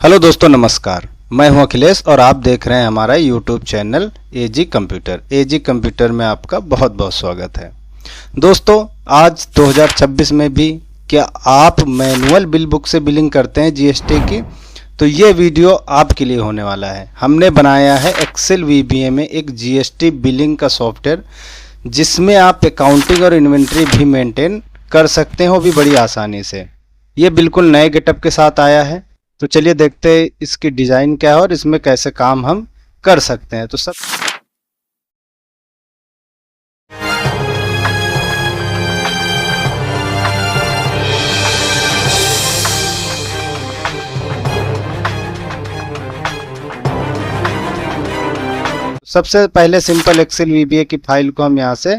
Hello दोस्तों, नमस्कार। मैं हूं अखिलेश और आप देख रहे हैं हमारा यूट्यूब चैनल एजी कंप्यूटर। एजी कंप्यूटर में आपका बहुत बहुत स्वागत है। दोस्तों, आज 2026 में भी क्या आप मैनुअल बिल बुक से बिलिंग करते हैं जीएसटी की? तो ये वीडियो आपके लिए होने वाला है। हमने बनाया है एक्सेल वीबीए में एक जीएसटी बिलिंग का सॉफ्टवेयर, जिसमें आप अकाउंटिंग और इन्वेंट्री भी मेंटेन कर सकते हो भी बड़ी आसानी से। ये बिल्कुल नए गेटअप के साथ आया है। तो चलिए देखते हैं इसकी डिज़ाइन क्या है और इसमें कैसे काम हम कर सकते हैं। तो सबसे पहले सिंपल एक्सेल वीबीए की फाइल को हम यहाँ से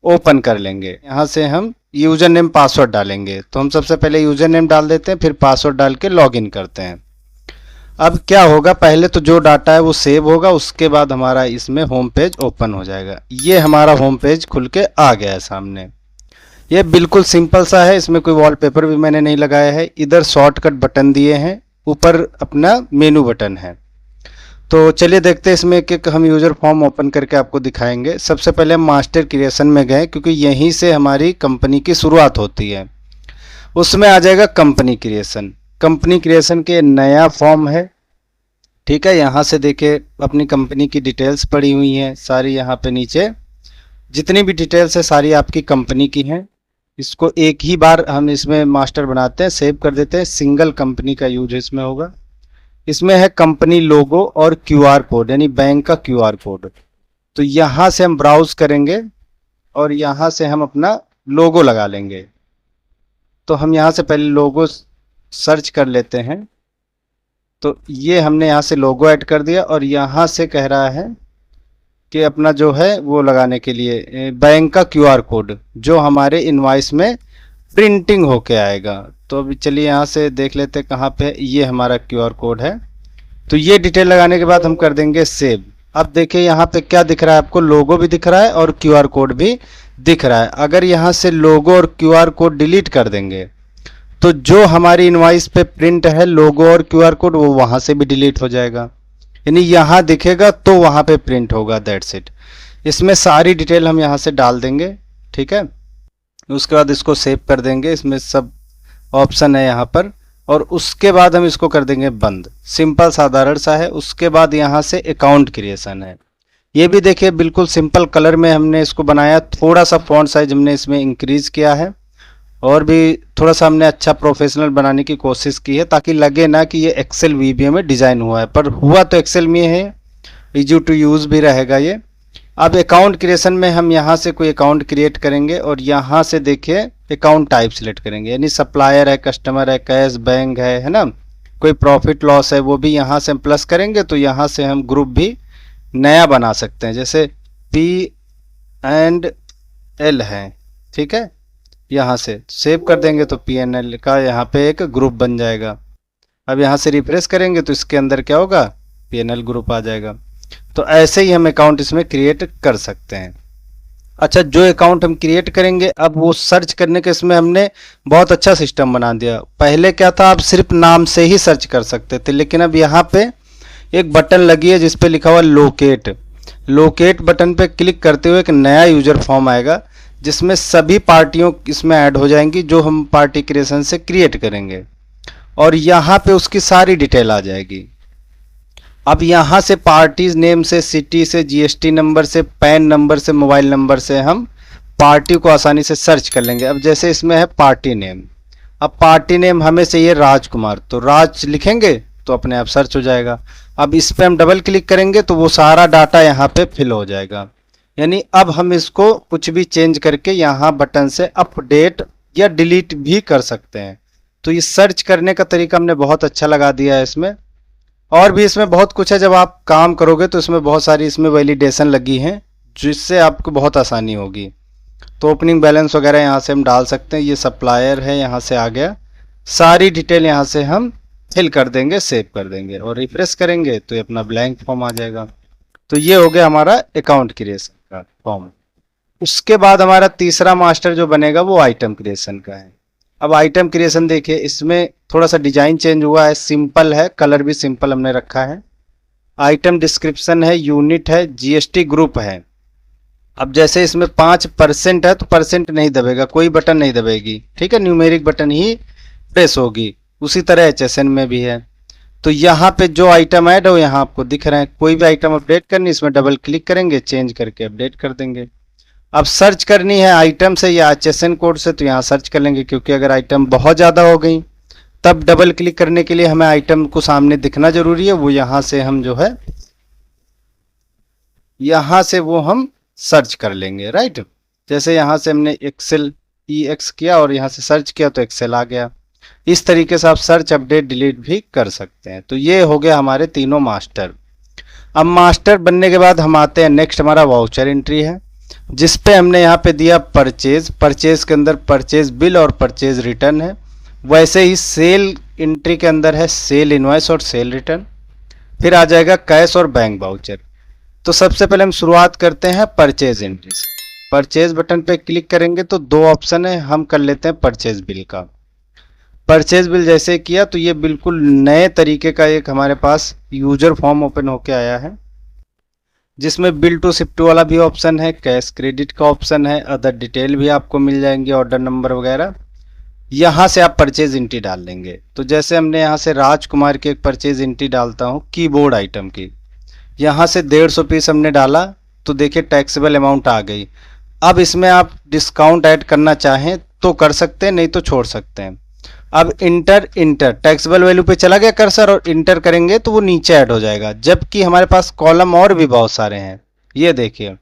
ओपन कर लेंगे। यहाँ से हम यूजर नेम पासवर्ड डालेंगे। तो हम सबसे पहले यूजर नेम डाल देते हैं, फिर पासवर्ड डाल के लॉगिन करते हैं। अब क्या होगा, पहले तो जो डाटा है वो सेव होगा, उसके बाद हमारा इसमें होम पेज ओपन हो जाएगा। ये हमारा होम पेज खुल के आ गया है सामने। ये बिल्कुल सिंपल सा है, इसमें कोई वॉलपेपर भी मैंने नहीं लगाया है। इधर शॉर्टकट बटन दिए हैं, ऊपर अपना मेनू बटन है। तो चलिए देखते हैं इसमें एक एक हम यूजर फॉर्म ओपन करके आपको दिखाएंगे। सबसे पहले हम मास्टर क्रिएशन में गए, क्योंकि यहीं से हमारी कंपनी की शुरुआत होती है। उसमें आ जाएगा कंपनी क्रिएशन। कंपनी क्रिएशन के नया फॉर्म है, ठीक है। यहाँ से देखिए अपनी कंपनी की डिटेल्स पड़ी हुई हैं सारी। यहाँ पे नीचे जितनी भी डिटेल्स है सारी आपकी कंपनी की हैं। इसको एक ही बार हम इसमें मास्टर बनाते हैं, सेव कर देते हैं। सिंगल कंपनी का यूज इसमें होगा। इसमें है कंपनी लोगो और क्यूआर कोड, यानी बैंक का क्यूआर कोड। तो यहाँ से हम ब्राउज करेंगे और यहाँ से हम अपना लोगो लगा लेंगे। तो हम यहाँ से पहले लोगो सर्च कर लेते हैं। तो ये हमने यहाँ से लोगो ऐड कर दिया और यहाँ से कह रहा है कि अपना जो है वो लगाने के लिए बैंक का क्यूआर कोड, जो हमारे इनवॉइस में प्रिंटिंग होके आएगा। तो अभी चलिए यहाँ से देख लेते हैं कहाँ पे। ये हमारा क्यूआर कोड है। तो ये डिटेल लगाने के बाद हम कर देंगे सेव। अब देखिए यहाँ पे क्या दिख रहा है आपको, लोगो भी दिख रहा है और क्यूआर कोड भी दिख रहा है। अगर यहाँ से लोगो और क्यूआर कोड डिलीट कर देंगे तो जो हमारी इनवॉइस पे प्रिंट है लोगो और क्यूआर कोड, वो वहाँ से भी डिलीट हो जाएगा। यानी यहाँ दिखेगा तो वहाँ पे प्रिंट होगा, दैट्स इट। इसमें सारी डिटेल हम यहाँ से डाल देंगे, ठीक है। उसके बाद इसको सेव कर देंगे। इसमें सब ऑप्शन है यहाँ पर, और उसके बाद हम इसको कर देंगे बंद। सिंपल साधारण सा है। उसके बाद यहाँ से अकाउंट क्रिएशन है। ये भी देखिए बिल्कुल सिंपल कलर में हमने इसको बनाया। थोड़ा सा फॉन्ट साइज हमने इसमें इंक्रीज किया है और भी थोड़ा सा हमने अच्छा प्रोफेशनल बनाने की कोशिश की है, ताकि लगे ना कि ये एक्सेल वीबीए में डिज़ाइन हुआ है, पर हुआ तो एक्सेल में है। इजी टू यूज़ भी रहेगा ये। अब अकाउंट क्रिएशन में हम यहाँ से कोई अकाउंट क्रिएट करेंगे और यहाँ से देखिए अकाउंट टाइप सिलेक्ट करेंगे, यानी सप्लायर है, कस्टमर है, कैश, बैंक है ना, कोई प्रॉफिट लॉस है, वो भी यहाँ से हम प्लस करेंगे। तो यहाँ से हम ग्रुप भी नया बना सकते हैं, जैसे P&L है, ठीक है। यहाँ से सेव कर देंगे तो P&L का यहाँ पे एक ग्रुप बन जाएगा। अब यहाँ से रिफ्रेश करेंगे तो इसके अंदर क्या होगा, P&L ग्रुप आ जाएगा। तो ऐसे ही हम अकाउंट इसमें क्रिएट कर सकते हैं। अच्छा, जो अकाउंट हम क्रिएट करेंगे अब वो सर्च करने के इसमें हमने बहुत अच्छा सिस्टम बना दिया। पहले क्या था, आप सिर्फ नाम से ही सर्च कर सकते थे, लेकिन अब यहाँ पे एक बटन लगी है जिस पे लिखा हुआ लोकेट। लोकेट बटन पे क्लिक करते हुए एक नया यूजर फॉर्म आएगा, जिसमें सभी पार्टियों इसमें ऐड हो जाएंगी जो हम पार्टी क्रिएशन से क्रिएट करेंगे, और यहाँ पे उसकी सारी डिटेल आ जाएगी। अब यहाँ से पार्टीज नेम से, सिटी से, जीएसटी नंबर से, पैन नंबर से, मोबाइल नंबर से हम पार्टी को आसानी से सर्च कर लेंगे। अब जैसे इसमें है पार्टी नेम, अब पार्टी नेम हमें चाहिए राजकुमार, तो राज लिखेंगे तो अपने आप सर्च हो जाएगा। अब इस पर हम डबल क्लिक करेंगे तो वो सारा डाटा यहाँ पे फिल हो जाएगा। यानी अब हम इसको कुछ भी चेंज करके यहाँ बटन से अपडेट या डिलीट भी कर सकते हैं। तो ये सर्च करने का तरीका हमने बहुत अच्छा लगा दिया है इसमें। और भी इसमें बहुत कुछ है, जब आप काम करोगे तो इसमें बहुत सारी इसमें वैलिडेशन लगी हैं, जिससे आपको बहुत आसानी होगी। तो ओपनिंग बैलेंस वगैरह यहाँ से हम डाल सकते हैं। ये सप्लायर है, यहाँ से आ गया। सारी डिटेल यहाँ से हम फिल कर देंगे, सेव कर देंगे और रिफ्रेश करेंगे तो ये अपना ब्लैंक फॉर्म आ जाएगा। तो ये हो गया हमारा अकाउंट क्रिएशन का फॉर्म। उसके बाद हमारा तीसरा मास्टर जो बनेगा वो आइटम क्रिएशन का है। अब आइटम क्रिएशन देखिए, इसमें थोड़ा सा डिजाइन चेंज हुआ है, सिंपल है, कलर भी सिंपल हमने रखा है। आइटम डिस्क्रिप्शन है, यूनिट है, जीएसटी ग्रुप है। अब जैसे इसमें 5% है तो परसेंट नहीं दबेगा, कोई बटन नहीं दबेगी, ठीक है, न्यूमेरिक बटन ही प्रेस होगी। उसी तरह एचएसएन में भी है। तो यहाँ पे जो आइटम ऐड हो यहाँ आपको दिख रहे हैं, कोई भी आइटम अपडेट करनी, इसमें डबल क्लिक करेंगे, चेंज करके अपडेट कर देंगे। अब सर्च करनी है आइटम से या एचएसएन कोड से, तो यहाँ सर्च कर लेंगे, क्योंकि अगर आइटम बहुत ज़्यादा हो गई तब डबल क्लिक करने के लिए हमें आइटम को सामने दिखना जरूरी है, वो यहाँ से हम जो है यहाँ से वो हम सर्च कर लेंगे, राइट। जैसे यहाँ से हमने एक्सेल EX किया और यहाँ से सर्च किया तो एक्सेल आ गया। इस तरीके से आप सर्च, अपडेट, डिलीट भी कर सकते हैं। तो ये हो गया हमारे तीनों मास्टर। अब मास्टर बनने के बाद हम आते हैं नेक्स्ट, हमारा वाउचर एंट्री है, जिस पे हमने यहाँ पे दिया परचेज। परचेज के अंदर परचेज बिल और परचेज रिटर्न है। वैसे ही सेल एंट्री के अंदर है सेल इनवॉइस और सेल रिटर्न। फिर आ जाएगा कैश और बैंक वाउचर। तो सबसे पहले हम शुरुआत करते हैं परचेज एंट्री से। परचेज बटन पे क्लिक करेंगे तो दो ऑप्शन है, हम कर लेते हैं परचेज बिल का। परचेज बिल जैसे किया तो ये बिल्कुल नए तरीके का एक हमारे पास यूजर फॉर्म ओपन होके आया है, जिसमें बिल टू शिफ्ट वाला भी ऑप्शन है, कैश क्रेडिट का ऑप्शन है, अदर डिटेल भी आपको मिल जाएंगे, ऑर्डर नंबर वगैरह। यहाँ से आप परचेज एंट्री डाल देंगे। तो जैसे हमने यहाँ से राजकुमार की एक परचेज एंट्री डालता हूँ कीबोर्ड आइटम की, यहाँ से 150 पीस हमने डाला तो देखिए टैक्सेबल अमाउंट आ गई। अब इसमें आप डिस्काउंट ऐड करना चाहें तो कर सकते हैं, नहीं तो छोड़ सकते हैं। अब इंटर टैक्सेबल वैल्यू पे चला गया कर्सर और इंटर करेंगे तो वो नीचे ऐड हो जाएगा, जबकि हमारे पास कॉलम और भी बहुत सारे हैं। ये देखिए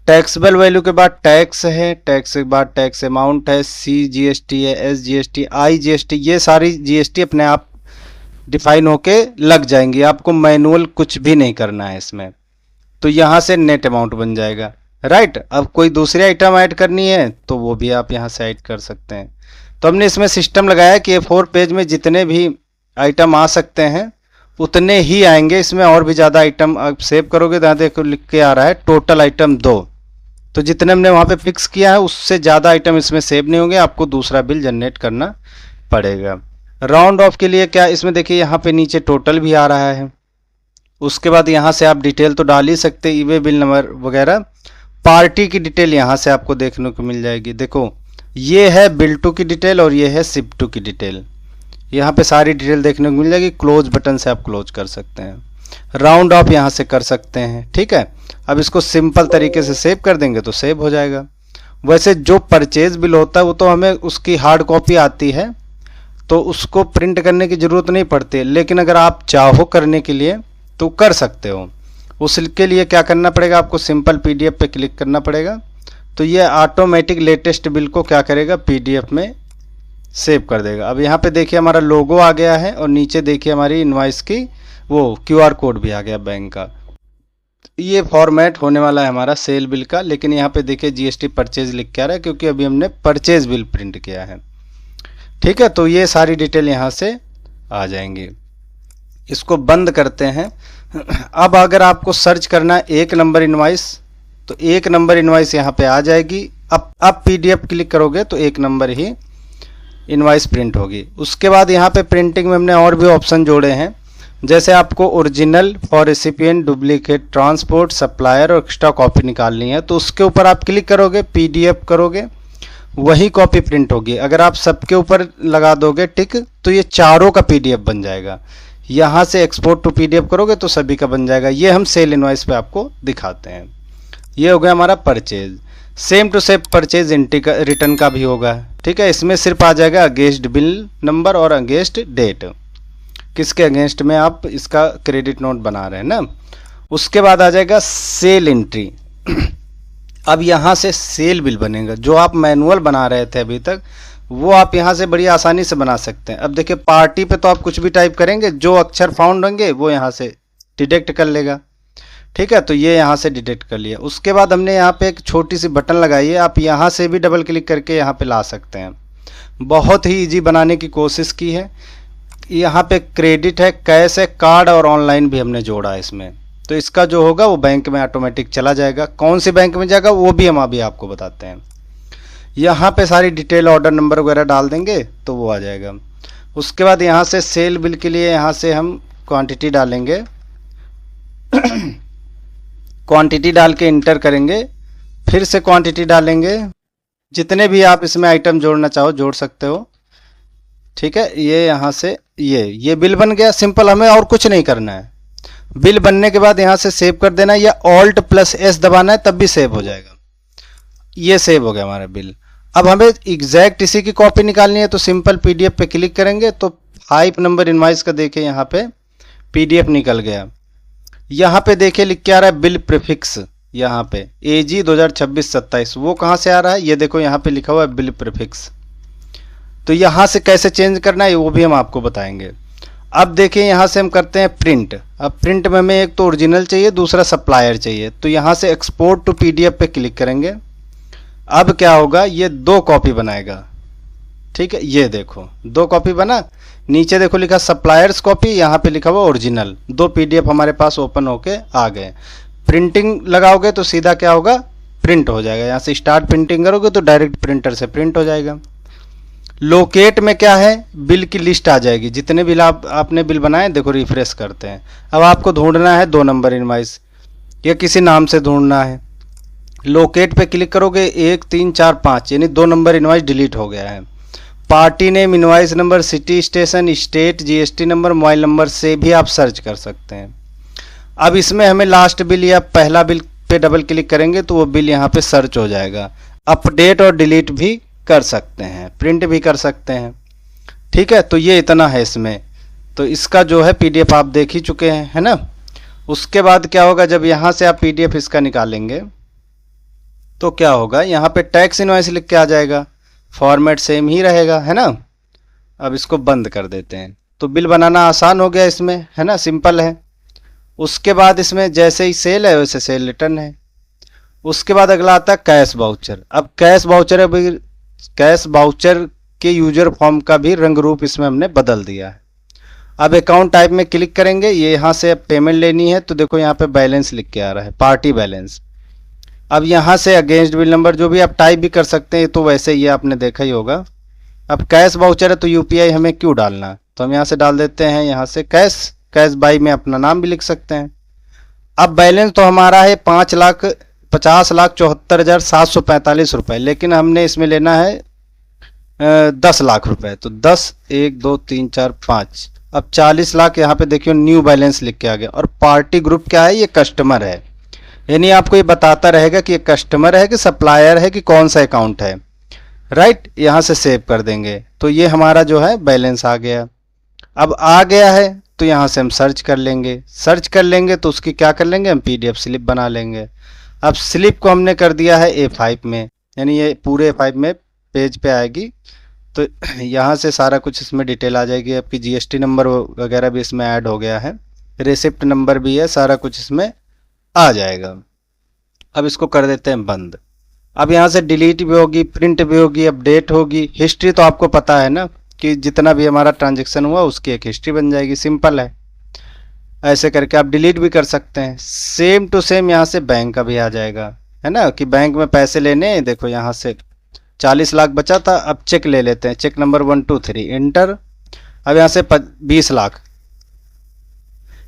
टैक्सेबल वैल्यू के बाद टैक्स है, टैक्स के बाद टैक्स अमाउंट है, CGST है, SGST, IGST, ये सारी GST अपने आप डिफाइन होके लग जाएंगी, आपको मैनुअल कुछ भी नहीं करना है इसमें। तो यहाँ से नेट अमाउंट बन जाएगा, राइट। अब कोई दूसरी आइटम ऐड करनी है तो वो भी आप यहाँ से ऐड कर सकते हैं। तो हमने इसमें सिस्टम लगाया कि A4 पेज में जितने भी आइटम आ सकते हैं उतने ही आएंगे, इसमें और भी ज़्यादा आइटम आप सेव करोगे तो यहाँ देखो लिख के आ रहा है टोटल आइटम 2। तो जितने हमने वहाँ पे फिक्स किया है उससे ज़्यादा आइटम इसमें सेव नहीं होंगे, आपको दूसरा बिल जनरेट करना पड़ेगा। राउंड ऑफ के लिए क्या, इसमें देखिए यहाँ पे नीचे टोटल भी आ रहा है। उसके बाद यहाँ से आप डिटेल तो डाल ही सकते, ईवे बिल नंबर वगैरह। पार्टी की डिटेल यहाँ से आपको देखने को मिल जाएगी। देखो ये है बिल टू की डिटेल और ये है शिप टू की डिटेल, यहाँ पे सारी डिटेल देखने को मिल जाएगी। क्लोज बटन से आप क्लोज कर सकते हैं, राउंड ऑफ यहाँ से कर सकते हैं, ठीक है। अब इसको सिंपल तरीके से सेव कर देंगे तो सेव हो जाएगा। वैसे जो परचेज बिल होता है वो तो हमें उसकी हार्ड कॉपी आती है तो उसको प्रिंट करने की ज़रूरत नहीं पड़ती, लेकिन अगर आप चाहो करने के लिए तो कर सकते हो। उसके लिए क्या करना पड़ेगा, आपको सिंपल PDF पे क्लिक करना पड़ेगा। तो ये ऑटोमेटिक लेटेस्ट बिल को क्या करेगा, PDF में सेव कर देगा। अब यहाँ पे देखिए हमारा लोगो आ गया है और नीचे देखिए हमारी इनवॉइस की वो QR कोड भी आ गया बैंक का। ये फॉर्मेट होने वाला है हमारा सेल बिल का, लेकिन यहाँ पे देखिए GST परचेज लिख के आ रहा है क्योंकि अभी हमने परचेज बिल प्रिंट किया है, ठीक है। तो ये सारी डिटेल यहाँ से आ जाएंगी। इसको बंद करते हैं। अब अगर आपको सर्च करना है 1 नंबर इनवॉइस तो 1 नंबर इनवॉइस यहाँ पे आ जाएगी। अब PDF क्लिक करोगे तो 1 नंबर ही इनवॉइस प्रिंट होगी। उसके बाद यहाँ पे प्रिंटिंग में हमने और भी ऑप्शन जोड़े हैं, जैसे आपको original for recipient, duplicate, transport, supplier और एक्स्ट्रा कॉपी निकालनी है तो उसके ऊपर आप क्लिक करोगे, PDF करोगे, वही कॉपी प्रिंट होगी। अगर आप सबके ऊपर लगा दोगे टिक तो ये चारों का PDF बन जाएगा। यहाँ से एक्सपोर्ट टू PDF करोगे तो सभी का बन जाएगा। ये हम सेल इनवॉइस पे आपको दिखाते हैं। ये हो गया हमारा purchase. Same to same purchase entry का रिटर्न का भी होगा, ठीक है। इसमें सिर्फ आ जाएगा अगेंस्ट बिल नंबर और अगेंस्ट डेट, किसके अगेंस्ट में आप इसका क्रेडिट नोट बना रहे हैं ना। उसके बाद आ जाएगा सेल एंट्री। अब यहाँ से सेल बिल बनेगा, जो आप मैनुअल बना रहे थे अभी तक वो आप यहाँ से बड़ी आसानी से बना सकते हैं। अब देखिए पार्टी पे तो आप कुछ भी टाइप करेंगे, जो अक्षर फाउंड होंगे वो यहाँ से डिटेक्ट कर लेगा, ठीक है। तो ये यहाँ से डिटेक्ट कर लिया। उसके बाद हमने यहाँ पे एक छोटी सी बटन लगाई है, आप यहाँ से भी डबल क्लिक करके यहाँ पे ला सकते हैं। बहुत ही इजी बनाने की कोशिश की है। यहाँ पे क्रेडिट है, कैश है, कार्ड और ऑनलाइन भी हमने जोड़ा है इसमें। तो इसका जो होगा वो बैंक में ऑटोमेटिक चला जाएगा। कौन से बैंक में जाएगा वो भी हम अभी आपको बताते हैं। यहाँ पे सारी डिटेल ऑर्डर नंबर वगैरह डाल देंगे तो वो आ जाएगा। उसके बाद यहाँ से सेल बिल के लिए यहाँ से हम क्वांटिटी डालेंगे क्वांटिटी डाल के इंटर करेंगे, फिर से क्वांटिटी डालेंगे। जितने भी आप इसमें आइटम जोड़ना चाहो जोड़ सकते हो, ठीक है। ये यहाँ से ये बिल बन गया, सिंपल, हमें और कुछ नहीं करना है। बिल बनने के बाद यहाँ से सेव कर देना, या Alt+S दबाना है तब भी सेव हो जाएगा। ये सेव हो गया हमारा बिल। अब हमें एग्जैक्ट इसी की कॉपी निकालनी है, तो सिंपल PDF पे क्लिक करेंगे तो 5 नंबर इनवाइस का देखिए यहाँ पे PDF निकल गया। यहाँ पे देखिए लिख के आ रहा है बिल प्रीफिक्स, यहाँ पे AG 2026-27, वो कहाँ से आ रहा है, ये देखो यहाँ पे लिखा हुआ है बिल प्रीफिक्स। तो यहाँ से कैसे चेंज करना है वो भी हम आपको बताएंगे। अब देखिए यहाँ से हम करते हैं प्रिंट। अब प्रिंट में हमें एक तो ओरिजिनल चाहिए, दूसरा सप्लायर चाहिए, तो यहाँ से एक्सपोर्ट टू PDF पे क्लिक करेंगे। अब क्या होगा, ये 2 कॉपी बनाएगा, ठीक है। ये देखो 2 कॉपी बना, नीचे देखो लिखा सप्लायर्स कॉपी, यहाँ पे लिखा हुआ ओरिजिनल। 2 PDF हमारे पास ओपन होके आ गए। प्रिंटिंग लगाओगे तो सीधा क्या होगा, प्रिंट हो जाएगा। यहाँ से स्टार्ट प्रिंटिंग करोगे तो डायरेक्ट प्रिंटर से प्रिंट हो जाएगा। लोकेट में क्या है, बिल की लिस्ट आ जाएगी, जितने बिल आपने बिल बनाए। देखो रिफ्रेश करते हैं। अब आपको ढूंढना है 2 नंबर इनवाइस, या किसी नाम से ढूंढना है। लोकेट पे क्लिक करोगे 1 3 4 5, यानी 2 नंबर इनवाइस डिलीट हो गया है। Party name, invoice number, city, station, state, GST number, mobile number से भी आप सर्च कर सकते हैं। अब इसमें हमें लास्ट बिल या पहला बिल पे डबल क्लिक करेंगे तो वो बिल यहाँ पे सर्च हो जाएगा। अपडेट और डिलीट भी कर सकते हैं, प्रिंट भी कर सकते हैं, ठीक है। तो ये इतना है इसमें। तो इसका जो है PDF आप देख ही चुके हैं, है ना। उसके बाद क्या होगा, जब यहाँ से आप PDF इसका निकालेंगे तो क्या होगा, यहाँ पे टैक्स इनवॉइस लिख के आ जाएगा, फॉर्मेट सेम ही रहेगा, है ना। अब इसको बंद कर देते हैं। तो बिल बनाना आसान हो गया इसमें, है ना, सिंपल है। उसके बाद इसमें जैसे ही सेल है वैसे सेल रिटर्न है। उसके बाद अगला आता है कैश वाउचर। अब कैश वाउचर के यूजर फॉर्म का भी रंग रूप इसमें हमने बदल दिया है। अब अकाउंट टाइप में क्लिक करेंगे, ये यहाँ से पेमेंट लेनी है तो देखो यहाँ पे बैलेंस लिख के आ रहा है, पार्टी बैलेंस। अब यहाँ से अगेंस्ट बिल नंबर जो भी आप टाइप भी कर सकते हैं, तो वैसे ये आपने देखा ही होगा। अब कैश वाउचर है तो UPI हमें क्यों डालना, तो हम यहाँ से डाल देते हैं, यहाँ से कैश बाई में अपना नाम भी लिख सकते हैं। अब बैलेंस तो हमारा है 5,50,74,745 रुपये, लेकिन हमने इसमें लेना है 10 लाख रुपए। तो 10 1 2 3 4 5, अब 40 लाख यहाँ पे देखियो न्यू बैलेंस लिख के आ गया। और पार्टी ग्रुप क्या है, ये कस्टमर है, यानी आपको ये बताता रहेगा कि ये कस्टमर है कि सप्लायर है कि कौन सा अकाउंट है, राइट। यहाँ से सेव कर देंगे तो ये हमारा जो है बैलेंस आ गया। अब आ गया है तो यहाँ से हम सर्च कर लेंगे तो उसकी क्या कर लेंगे, हम PDF स्लिप बना लेंगे। अब स्लिप को हमने कर दिया है A5 में, यानी ये पूरे A5 में पेज पे आएगी। तो यहाँ से सारा कुछ इसमें डिटेल आ जाएगी, आपकी GST नंबर वगैरह भी इसमें ऐड हो गया है, रिसिप्ट नंबर भी है, सारा कुछ इसमें आ जाएगा। अब इसको कर देते हैं बंद। अब यहाँ से डिलीट भी होगी, प्रिंट भी होगी, अपडेट होगी। हिस्ट्री तो आपको पता है ना कि जितना भी हमारा ट्रांजैक्शन हुआ उसकी एक हिस्ट्री बन जाएगी, सिंपल है। ऐसे करके आप डिलीट भी कर सकते हैं। सेम टू सेम यहाँ से बैंक का भी आ जाएगा, है ना, कि बैंक में पैसे लेने, देखो यहाँ से 40 लाख बचा था। अब चेक ले लेते हैं, चेक नंबर 1 2 3 इंटर। अब यहाँ से 20 लाख,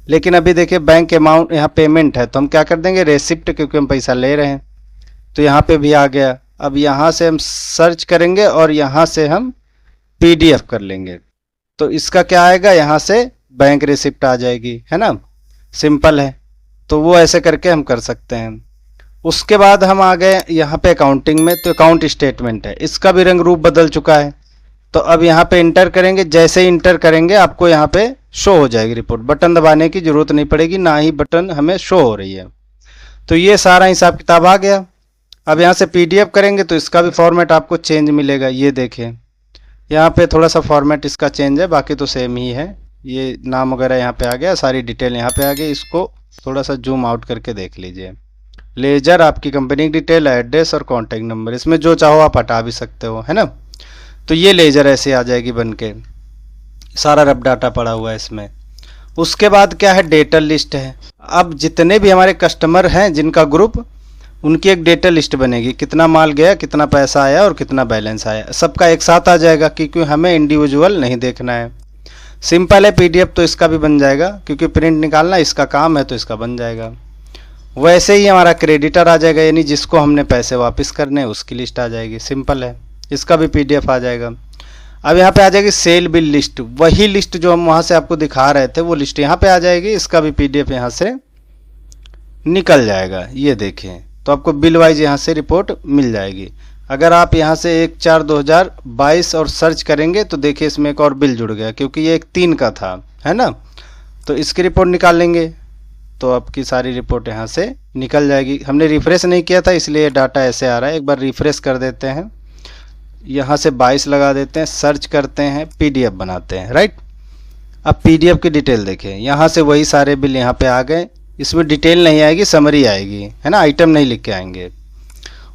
लेकिन अभी देखिए बैंक अमाउंट यहाँ पेमेंट है, तो हम क्या कर देंगे, रेसिप्ट, क्योंकि हम पैसा ले रहे हैं। तो यहाँ पे भी आ गया। अब यहाँ से हम सर्च करेंगे और यहाँ से हम PDF कर लेंगे, तो इसका क्या आएगा, यहाँ से बैंक रिसिप्ट आ जाएगी, है ना, सिंपल है। तो वो ऐसे करके हम कर सकते हैं। उसके बाद हम आ गए यहाँ पे अकाउंटिंग में, तो अकाउंट स्टेटमेंट है, इसका भी रंग रूप बदल चुका है। तो अब यहाँ पे इंटर करेंगे, जैसे ही इंटर करेंगे आपको यहाँ पे शो हो जाएगी रिपोर्ट, बटन दबाने की जरूरत नहीं पड़ेगी, ना ही बटन हमें शो हो रही है। तो ये सारा हिसाब किताब आ गया। अब यहाँ से PDF करेंगे तो इसका भी फॉर्मेट आपको चेंज मिलेगा। ये देखिए यहाँ पे थोड़ा सा फॉर्मेट इसका चेंज है, बाकी तो सेम ही है। ये नाम वगैरह यहाँ पे आ गया, सारी डिटेल यहाँ पे आ गई। इसको थोड़ा सा जूम आउट करके देख लीजिए। लेजर, आपकी कंपनी की डिटेल, एड्रेस और कॉन्टैक्ट नंबर, इसमें जो चाहो आप हटा भी सकते हो, है ना। तो ये लेजर ऐसे आ जाएगी बन के, सारा रफ डाटा पड़ा हुआ है इसमें। उसके बाद क्या है, डेटर लिस्ट है। अब जितने भी हमारे कस्टमर हैं जिनका ग्रुप, उनकी एक डेटा लिस्ट बनेगी, कितना माल गया, कितना पैसा आया और कितना बैलेंस आया, सबका एक साथ आ जाएगा क्योंकि हमें इंडिविजुअल नहीं देखना है। सिंपल है, पीडीएफ तो इसका भी बन जाएगा क्योंकि प्रिंट निकालना इसका काम है तो इसका बन जाएगा। वैसे ही हमारा क्रेडिटर आ जाएगा, यानी जिसको हमने पैसे वापस करने हैं उसकी लिस्ट आ जाएगी, सिंपल है, इसका भी पीडीएफ आ जाएगा। अब यहाँ पे आ जाएगी सेल बिल लिस्ट, वही लिस्ट जो हम वहाँ से आपको दिखा रहे थे वो लिस्ट यहाँ पे आ जाएगी, इसका भी पीडीएफ यहाँ से निकल जाएगा। ये देखें तो आपको बिल वाइज यहाँ से रिपोर्ट मिल जाएगी। अगर आप यहाँ से 1/4/2022 और सर्च करेंगे तो देखिए इसमें एक और बिल जुड़ गया क्योंकि ये एक 3 का था, है ना, तो इसकी रिपोर्ट निकाल लेंगे तो आपकी सारी रिपोर्ट यहाँ से निकल जाएगी। हमने रिफ्रेश नहीं किया था इसलिए डाटा ऐसे आ रहा है, एक बार रिफ्रेश कर देते हैं, यहाँ से 22 लगा देते हैं, सर्च करते हैं, पीडीएफ बनाते हैं, राइट। अब पीडीएफ की डिटेल देखें, यहाँ से वही सारे बिल यहाँ पे आ गए, इसमें डिटेल नहीं आएगी, समरी आएगी, है ना, आइटम नहीं लिख के आएंगे।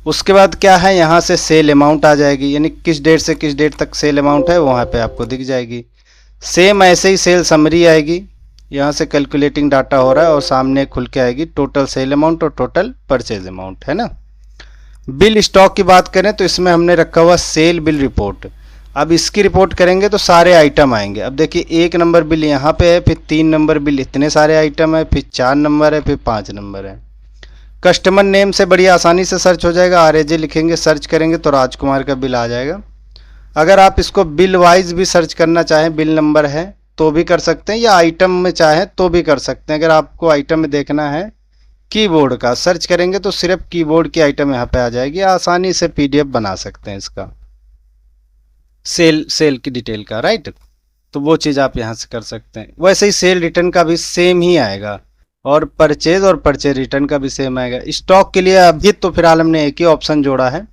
उसके बाद क्या है, यहाँ से सेल अमाउंट आ जाएगी, यानी किस डेट से किस डेट तक सेल अमाउंट है वहाँ पे आपको दिख जाएगी। सेम ऐसे ही सेल समरी आएगी, यहाँ से कैलकुलेटिंग डाटा हो रहा है और सामने खुल के आएगी टोटल सेल अमाउंट और टोटल परचेज अमाउंट, है ना। बिल स्टॉक की बात करें तो इसमें हमने रखा हुआ सेल बिल रिपोर्ट। अब इसकी रिपोर्ट करेंगे तो सारे आइटम आएंगे। अब देखिए 1 नंबर बिल यहाँ पे है, फिर 3 नंबर बिल, इतने सारे आइटम है, फिर 4 नंबर है, फिर 5 नंबर है। कस्टमर नेम से बड़ी आसानी से सर्च हो जाएगा, RAJ लिखेंगे, सर्च करेंगे तो राजकुमार का बिल आ जाएगा। अगर आप इसको बिल वाइज भी सर्च करना चाहें, बिल नंबर है तो भी कर सकते हैं, या आइटम में चाहें तो भी कर सकते हैं। अगर आपको आइटम में देखना है कीबोर्ड का, सर्च करेंगे तो सिर्फ कीबोर्ड की आइटम यहाँ पे आ जाएगी, आसानी से पीडीएफ बना सकते हैं इसका, सेल की डिटेल का, राइट। तो वो चीज़ आप यहाँ से कर सकते हैं। वैसे ही सेल रिटर्न का भी सेम ही आएगा और परचेज रिटर्न का भी सेम आएगा। स्टॉक के लिए अभी तो फिलहाल हमने एक ही ऑप्शन जोड़ा है,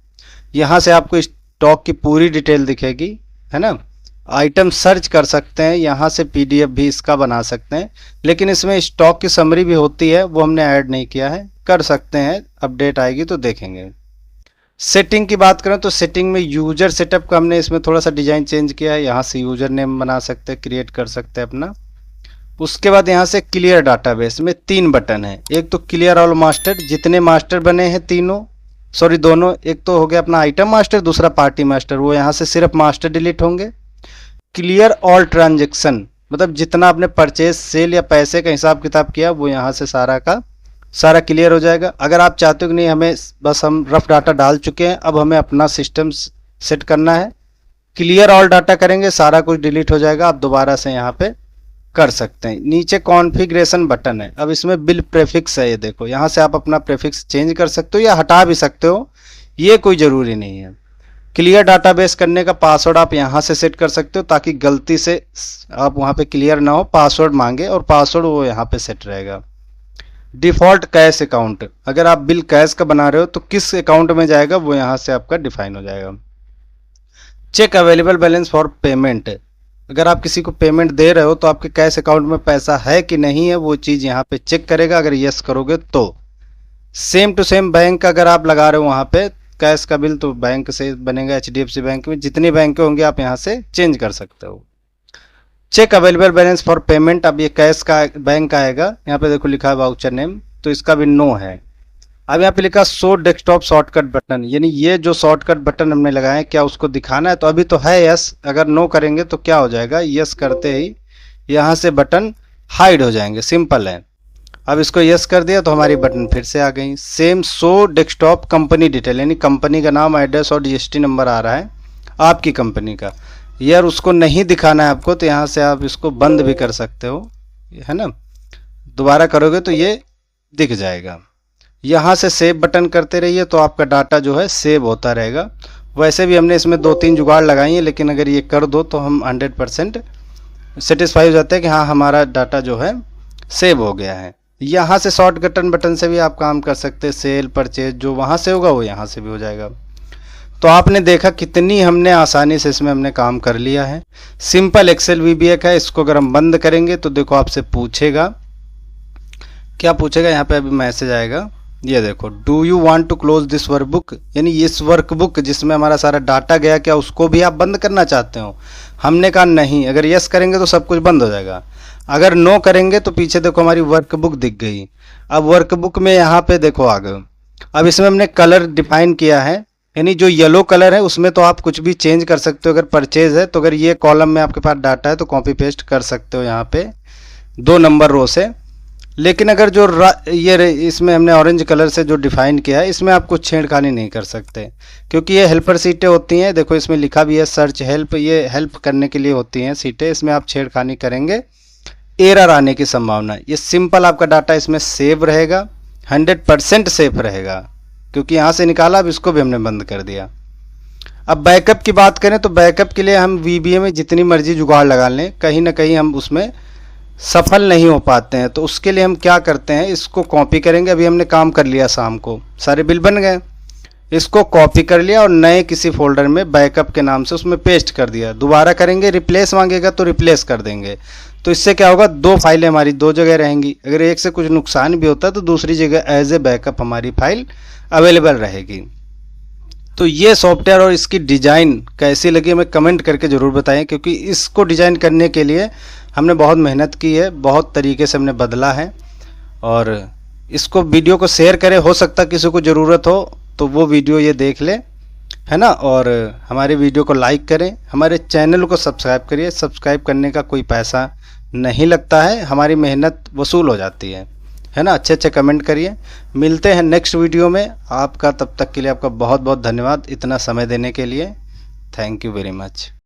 यहाँ से आपको स्टॉक की पूरी डिटेल दिखेगी, है ना। आइटम सर्च कर सकते हैं, यहाँ से पीडीएफ भी इसका बना सकते हैं, लेकिन इसमें स्टॉक की समरी भी होती है, वो हमने ऐड नहीं किया है, कर सकते हैं, अपडेट आएगी तो देखेंगे। सेटिंग की बात करें तो सेटिंग में यूजर सेटअप का हमने इसमें थोड़ा सा डिजाइन चेंज किया है, यहाँ से यूजर नेम बना सकते हैं, क्रिएट कर सकते हैं अपना। उसके बाद यहाँ से क्लियर डाटाबेस में 3 बटन है, एक तो क्लियर ऑल मास्टर, जितने मास्टर बने हैं दोनों, एक तो हो गया अपना आइटम मास्टर, दूसरा पार्टी मास्टर, वो यहाँ से सिर्फ मास्टर डिलीट होंगे। क्लियर ऑल ट्रांजेक्शन, मतलब जितना आपने परचेज, सेल या पैसे का हिसाब किताब किया वो यहाँ से सारा का सारा क्लियर हो जाएगा। अगर आप चाहते हो कि नहीं हमें बस हम रफ डाटा डाल चुके हैं, अब हमें अपना सिस्टम सेट करना है, क्लियर ऑल डाटा करेंगे, सारा कुछ डिलीट हो जाएगा, आप दोबारा से यहाँ पे कर सकते हैं। नीचे कॉन्फ़िगरेशन बटन है, अब इसमें बिल प्रेफिक्स है, ये देखो यहाँ से आप अपना प्रेफिक्स चेंज कर सकते हो या हटा भी सकते हो, ये कोई ज़रूरी नहीं है। क्लियर डाटाबेस करने का पासवर्ड आप यहाँ से सेट कर सकते हो ताकि गलती से आप वहाँ पे क्लियर ना हो, पासवर्ड मांगे और पासवर्ड वो यहाँ पे सेट रहेगा। डिफ़ॉल्ट कैश अकाउंट, अगर आप बिल कैश का बना रहे हो तो किस अकाउंट में जाएगा वो यहाँ से आपका डिफाइन हो जाएगा। Check available balance for payment, अगर आप किसी को पेमेंट दे रहे हो तो आपके कैश अकाउंट में पैसा है कि नहीं है वो चीज़ यहाँ पे चेक करेगा, अगर यस करोगे तो। सेम टू सेम बैंक अगर आप लगा रहे हो वहाँ पे कैश का बिल तो बैंक से बनेगा, HDFC बैंक में, जितनी बैंक होंगे आप यहाँ से चेंज कर सकते हो। Check available balance for payment, अब ये कैश का बैंक आएगा, यहाँ पे देखो लिखा है वाउचर नेम, तो इसका भी नो है। अब यहाँ पे लिखा शो डेस्कटॉप शॉर्टकट बटन, यानी ये जो शॉर्टकट बटन हमने लगाए क्या उसको दिखाना है, तो अभी तो है यस, अगर नो करेंगे तो क्या हो जाएगा, यस करते ही यहाँ से बटन हाइड हो जाएंगे, सिंपल है। अब इसको यस कर दिया तो हमारी बटन फिर से आ गई। Same show desktop company detail, यानी कंपनी का नाम, एड्रेस और GST नंबर आ रहा है आपकी कंपनी का, यार उसको नहीं दिखाना है आपको तो यहाँ से आप इसको बंद भी कर सकते हो, है ना, दोबारा करोगे तो ये दिख जाएगा। यहाँ से सेव बटन करते रहिए तो आपका डाटा जो है सेव होता रहेगा। वैसे भी हमने इसमें 2-3 जुगाड़ लगाई हैं, लेकिन अगर ये कर दो तो हम 100% सेटिस्फाई हो जाते हैं कि हाँ हमारा डाटा जो है सेव हो गया है। यहाँ से शॉर्ट बटन से भी आप काम कर सकते हैं, सेल परचेज जो वहाँ से होगा वो यहाँ से भी हो जाएगा। तो आपने देखा कितनी हमने आसानी से इसमें हमने काम कर लिया है। सिंपल एक्सेल VBA है, इसको अगर हम बंद करेंगे तो देखो आपसे पूछेगा, क्या पूछेगा, यहाँ पे अभी मैसेज आएगा, ये देखो, do you want to close this workbook, यानी इस वर्कबुक जिसमें हमारा सारा डाटा गया क्या उसको भी आप बंद करना चाहते हो। हमने कहा नहीं, अगर यस करेंगे तो सब कुछ बंद हो जाएगा, अगर नो करेंगे तो पीछे देखो हमारी वर्कबुक दिख गई। अब वर्कबुक में यहाँ पे देखो आ गए, अब इसमें हमने कलर डिफाइन किया है, यानी जो येलो कलर है उसमें तो आप कुछ भी चेंज कर सकते हो। अगर परचेज है तो अगर ये कॉलम में आपके पास डाटा है तो कॉपी पेस्ट कर सकते हो यहाँ पे 2 नंबर रो से। लेकिन अगर जो इसमें हमने ऑरेंज कलर से जो डिफाइन किया है इसमें आप कुछ छेड़खानी नहीं कर सकते, क्योंकि ये हेल्पर सीटें होती हैं। देखो इसमें लिखा भी है सर्च हेल्प, ये हेल्प करने के लिए होती हैं सीटें। इसमें आप छेड़खानी करेंगे एरर आने की संभावना है। ये सिंपल आपका डाटा इसमें सेव रहेगा, 100% सेफ रहेगा, क्योंकि यहाँ से निकाला, अब इसको भी हमने बंद कर दिया। अब बैकअप की बात करें तो बैकअप के लिए हम VBA में जितनी मर्जी जुगाड़ लगा लें, कहीं ना कहीं हम उसमें सफल नहीं हो पाते हैं। तो उसके लिए हम क्या करते हैं, इसको कॉपी करेंगे। अभी हमने काम कर लिया, शाम को सारे बिल बन गए, इसको कॉपी कर लिया और नए किसी फोल्डर में बैकअप के नाम से उसमें पेस्ट कर दिया। दोबारा करेंगे, रिप्लेस मांगेगा तो रिप्लेस कर देंगे। तो इससे क्या होगा, 2 फाइलें हमारी 2 जगह रहेंगी। अगर एक से कुछ नुकसान भी होता है तो दूसरी जगह एज ए बैकअप हमारी फाइल अवेलेबल रहेगी। तो ये सॉफ्टवेयर और इसकी डिज़ाइन कैसी लगी हमें कमेंट करके ज़रूर बताएं, क्योंकि इसको डिज़ाइन करने के लिए हमने बहुत मेहनत की है, बहुत तरीके से हमने बदला है। और इसको वीडियो को शेयर करें, हो सकता किसी को ज़रूरत हो तो वो वीडियो ये देख ले, है ना। और हमारे वीडियो को लाइक करें, हमारे चैनल को सब्सक्राइब करिए। सब्सक्राइब करने का कोई पैसा नहीं लगता है, हमारी मेहनत वसूल हो जाती है ना। अच्छे अच्छे कमेंट करिए। मिलते हैं नेक्स्ट वीडियो में। आपका तब तक के लिए आपका बहुत बहुत धन्यवाद इतना समय देने के लिए। Thank you very much.